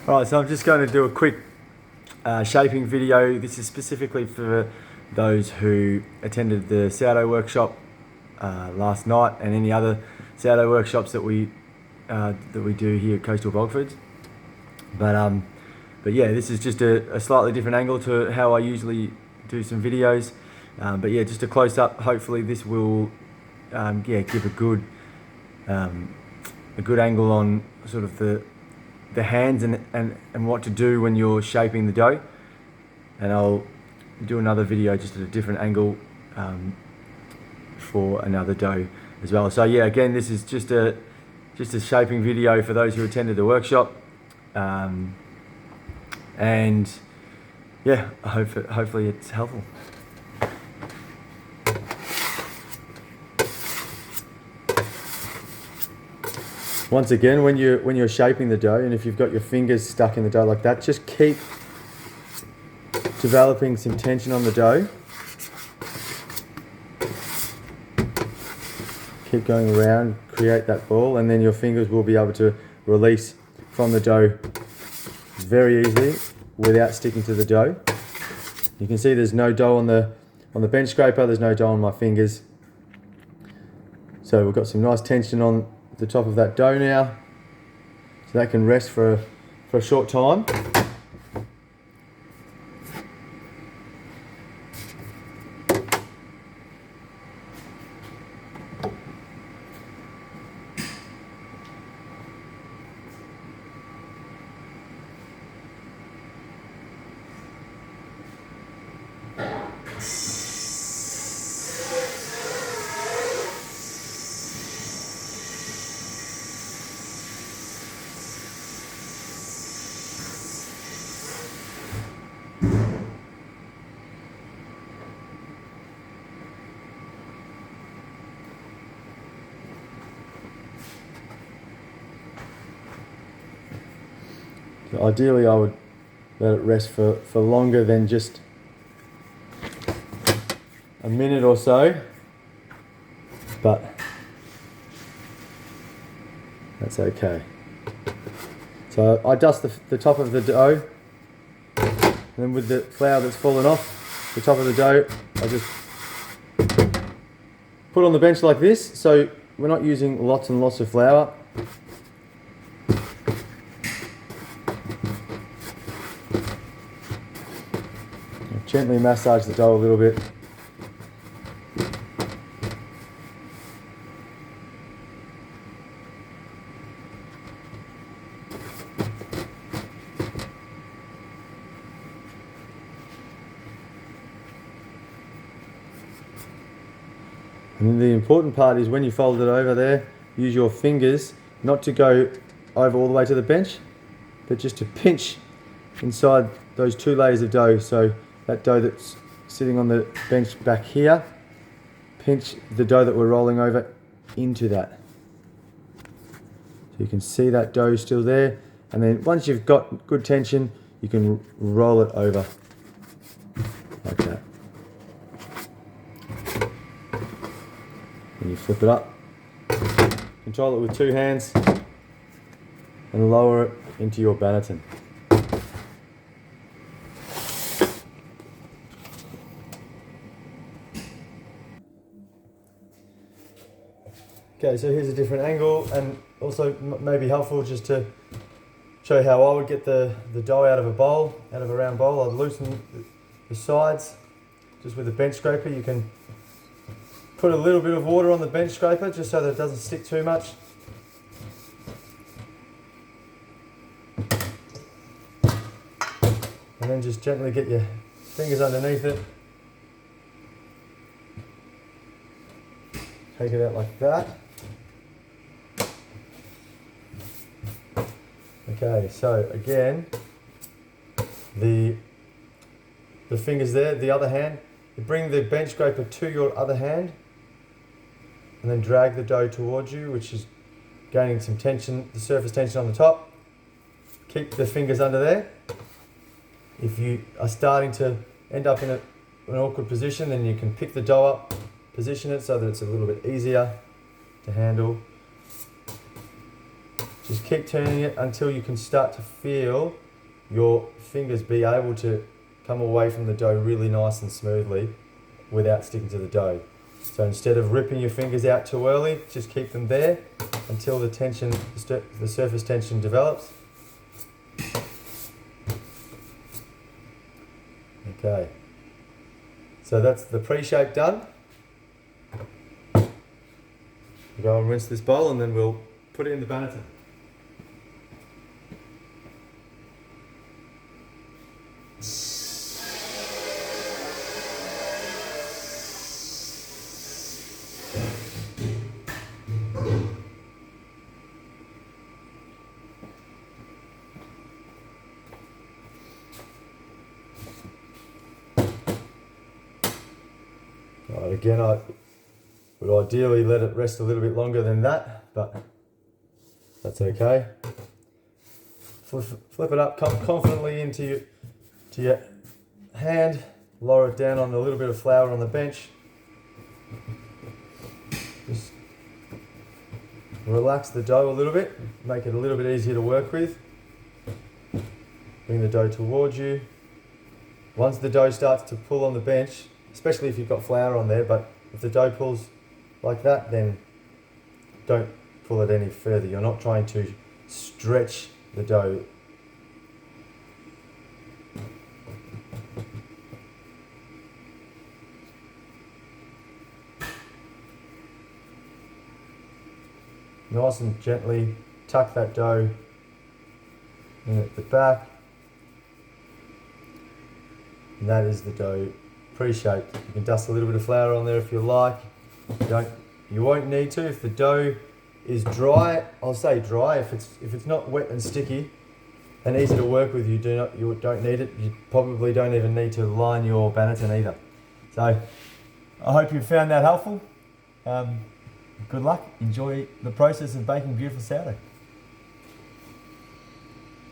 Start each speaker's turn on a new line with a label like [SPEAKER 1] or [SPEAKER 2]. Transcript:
[SPEAKER 1] Alright, so I'm just going to do a quick shaping video. This is specifically for those who attended the sourdough workshop last night, and any other sourdough workshops that we do here at Coastal Bogfoods. But yeah, this is just a slightly different angle to how I usually do some videos. But yeah, just a close up. Hopefully this will give a good angle on sort of the hands and what to do when you're shaping the dough. And I'll do another video just at a different angle for another dough as well. So yeah, again, this is just a shaping video for those who attended the workshop. And yeah, hopefully it's helpful. Once again, when you're shaping the dough, and if you've got your fingers stuck in the dough like that, just keep developing some tension on the dough. Keep going around, create that ball, and then your fingers will be able to release from the dough very easily without sticking to the dough. You can see there's no dough on the bench scraper, there's no dough on my fingers. So we've got some nice tension on the top of that dough now, so that can rest for a short time. So ideally I would let it rest for longer than just a minute or so, but that's okay. So I dust the top of the dough, and then with the flour that's fallen off the top of the dough, I just put on the bench like this, so we're not using lots and lots of flour. Gently massage the dough a little bit. And then the important part is when you fold it over there, use your fingers not to go over all the way to the bench, but just to pinch inside those two layers of dough. So that dough that's sitting on the bench back here, pinch the dough that we're rolling over into that. So you can see that dough still there, and then once you've got good tension, you can roll it over like that. And you flip it up, control it with two hands, and lower it into your banneton. Okay, so here's a different angle, and also maybe helpful just to show how I would get the dough out of a round bowl. I'd loosen the sides just with a bench scraper. You can put a little bit of water on the bench scraper just so that it doesn't stick too much. And Again, just gently get your fingers underneath it. Take it out like that. Okay, so again, the fingers there, the other hand, you bring the bench scraper to your other hand and then drag the dough towards you, which is gaining some tension, the surface tension on the top. Keep the fingers under there. If you are starting to end up in an awkward position, then you can pick the dough up, position it so that it's a little bit easier to handle. Just keep turning it until you can start to feel your fingers be able to come away from the dough really nice and smoothly without sticking to the dough. So instead of ripping your fingers out too early, just keep them there until the tension, the surface tension develops. Okay, so that's the pre-shape done. We'll go and rinse this bowl and then we'll put it in the banneton. Right, again, I would ideally let it rest a little bit longer than that, but that's okay. Flip it up, come confidently into your hand, lower it down on a little bit of flour on the bench. Just relax the dough a little bit, make it a little bit easier to work with. Bring the dough towards you. Once the dough starts to pull on the bench, especially if you've got flour on there, but if the dough pulls like that, then don't pull it any further. You're not trying to stretch the dough. Nice and gently tuck that dough in at the back. And that is the dough pre-shaped. You can dust a little bit of flour on there if you like. You won't need to. If the dough is dry, I'll say dry. If it's not wet and sticky and easy to work with, you don't need it. You probably don't even need to line your banneton either. So I hope you found that helpful. Good luck. Enjoy the process of baking beautiful sourdough.